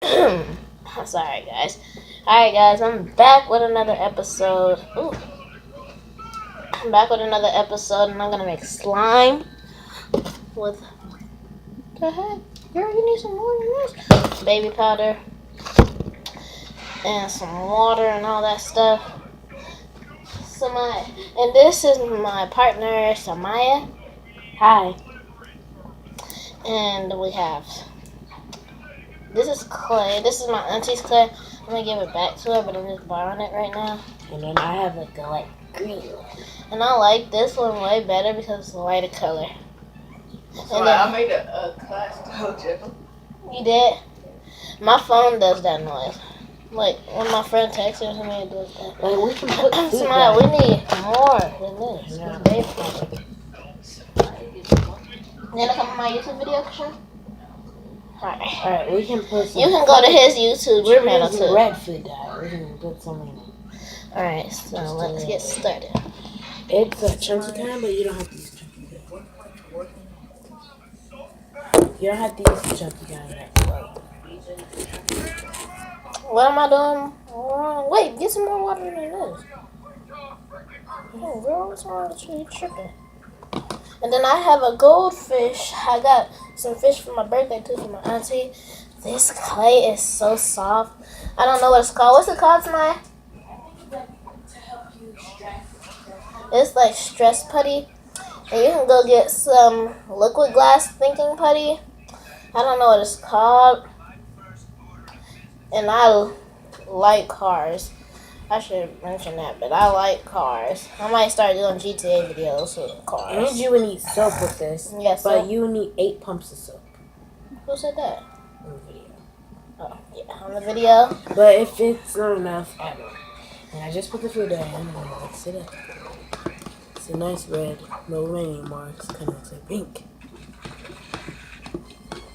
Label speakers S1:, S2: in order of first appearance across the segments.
S1: Sorry, guys. Alright, guys, I'm back with another episode. Ooh. I'm back with another episode, and I'm gonna make slime with. The heck? Girl, you need some more than this. Baby powder and some water and all that stuff. And this is my partner, Samaya. Hi. And we have. This is clay. This is my auntie's clay. I'm gonna give it back to her, but I'm just borrowing it right now. And then I have like a light green. And I like this one way better because it's a lighter color.
S2: So I made a class dojo.
S1: You did? My phone does that noise. Like when my friend texts me, it does that.
S3: Like we can put
S1: Smile, we need more than this.
S3: Yeah.
S1: You gonna come on my YouTube video, Christian?
S3: Alright, we can put some.
S1: You can go to his YouTube
S3: We're
S1: channel
S3: using
S1: too.
S3: red food dye. We can put some in it.
S1: Alright, so let's get started.
S3: It's a chunky kind, but you don't have to use chunky kind. You don't have to use the chunky kind.
S1: What am I doing wrong? Wait, get some more water than this. Oh, girl, what's wrong with you? You're tripping. And then I have a goldfish. I got some fish for my birthday too from my auntie. This clay is so soft. I don't know what it's called. What's it called tonight? It's like stress putty. And you can go get some liquid glass thinking putty. I don't know what it's called. And I like cars. I should mention that, but I like cars. I might start doing GTA videos with cars.
S3: And you would need soap with this.
S1: Yes,
S3: but you would need 8 pumps of soap.
S1: Who said that?
S3: On the video.
S1: Oh, yeah, on the video.
S3: But if it's not enough, add more. And I just put the food down and mix it up. It's a nice red, but we may need more. It's kind of looks like pink.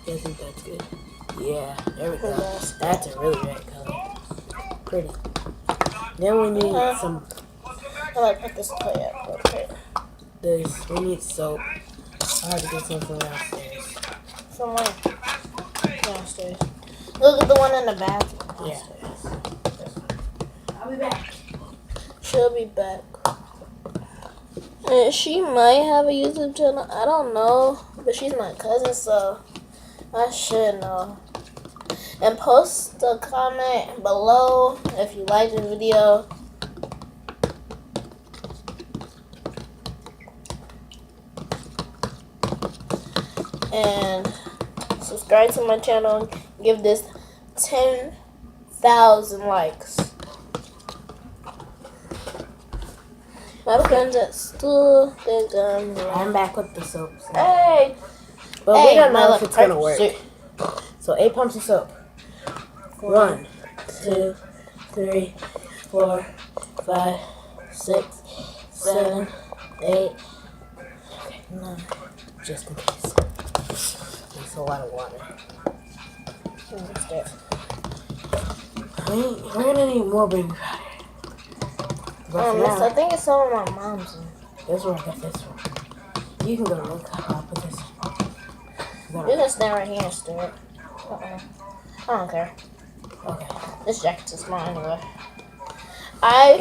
S3: I think that's good. Yeah, there we go. That's a really red color. Pretty. Then we need some.
S1: I might put this clay up real quick.
S3: We need soap. I'll have to get some from downstairs.
S1: From where? Downstairs. Look at the one in the bathroom.
S3: Yeah.
S2: I'll be back.
S1: She'll be back. And she might have a YouTube channel. I don't know. But she's my cousin, so I should know. And post a comment below if you like the video. And subscribe to my channel. Give this 10,000 likes. My friends at school think
S3: I'm back with the soap. So.
S1: Hey!
S3: But
S1: hey,
S3: we don't know if it's going to work.
S1: Shit.
S3: So 8 pumps of soap. 1, 2, 3, 4, 5, 6, 7, 8, 9. Just in case. That's a lot of water. We're gonna need more baby powder.
S1: I think it's some of my mom's.
S3: This one, I got this one. You can go look. I'll put this one.
S1: You can stand right here and stir it. I don't care.
S3: Okay.
S1: This jacket's too small anyway. I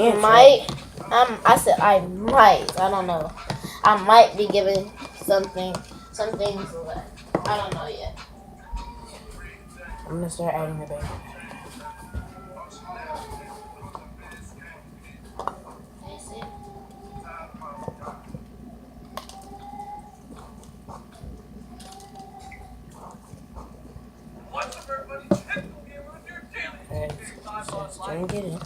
S1: said I might. I don't know. I might be giving some things away. I don't know yet.
S3: I'm gonna start adding the baby. Let's drink it in.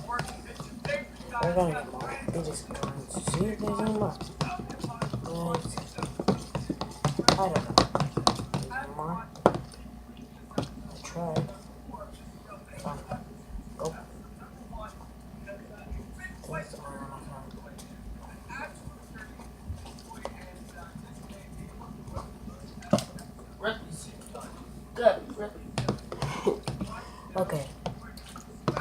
S3: We're gonna get more. We're just going to see if there's any more. I don't know. There's more. I tried. Fine. Go. Things are on
S1: Good.
S3: Okay.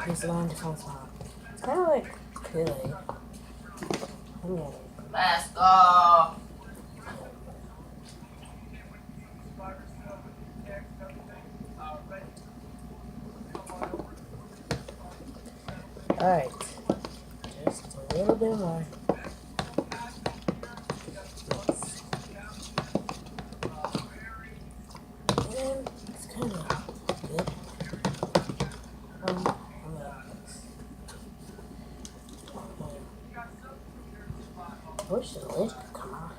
S3: This line just sounds hot. It's kind of like Kool-Aid.
S2: Let's go.
S3: Alright. Just a little bit more. And it's kind of good. I wish the lid could come out.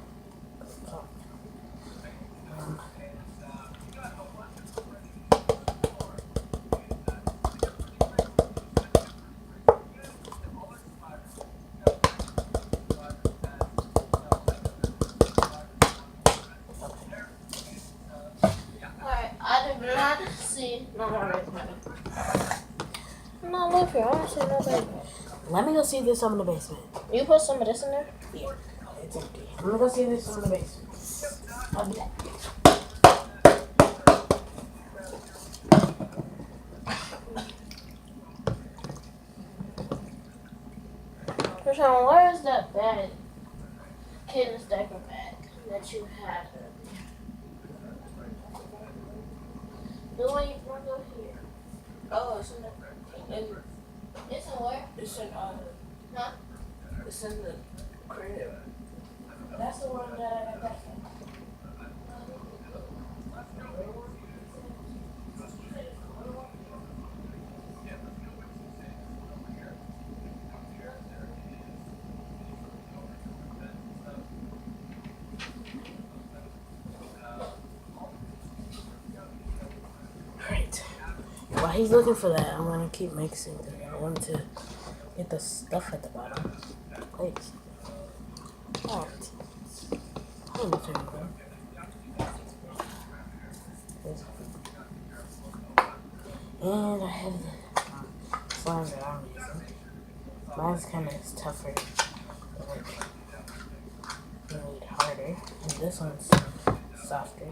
S1: Alright, I did not see no more red money. No, live here. I don't see no red.
S3: Let me go see this in the basement.
S1: You put some of this in there?
S3: Yeah, it's empty. I'm gonna go see this in the basement. I'll be back.
S1: Krishan, where is that bag? Kid's diaper bag that you had? The one you brought over here.
S2: Oh, it's in the.
S1: It's in where?
S2: It's in
S1: Huh?
S2: It's in the crib.
S1: That's the one that I got that from.
S3: Alright. While he's looking for that, I'm gonna keep mixing because I want to get the stuff at the bottom. Please. Alright. I'm gonna turn it on. And I have the slime that I'm using. Mine's kind of tougher, like really harder, and this one's softer.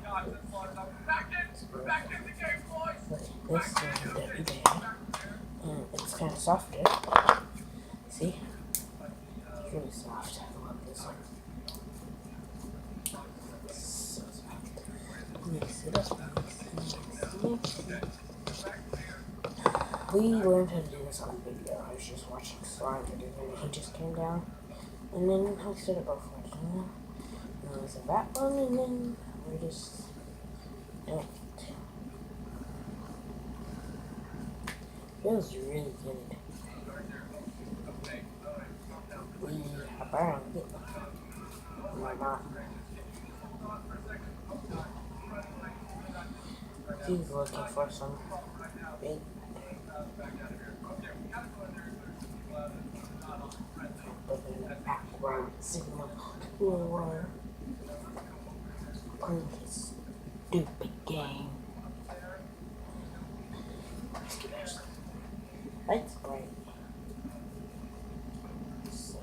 S3: But this one that there, and it's kind of softer. See? It's really soft. I love this one. So soft. Mix it up. Mix it. We learned how to do this on a video. I was just watching slime videos and he just came down. And then I started both watching them. And there was that one, and then we're just doing it. Feels really good. We have burned it. My mom. He's looking for some big. Background signal for playing his stupid game. That's great. So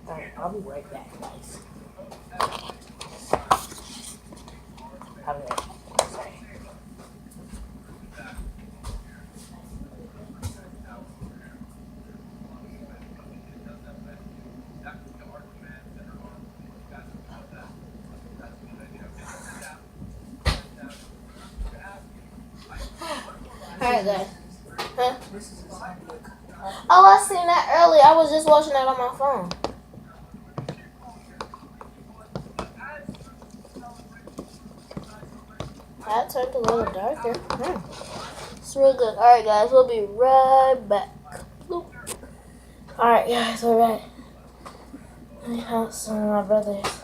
S3: Alright, I'll be right back, guys. I'll be right back. Sorry.
S1: Alright, guys. Huh? Oh, I seen that earlier. I was just watching that on my phone. That turned a little darker. It's real good. Alright, guys. We'll be right back. Alright, guys. We're right. I have some of my brothers.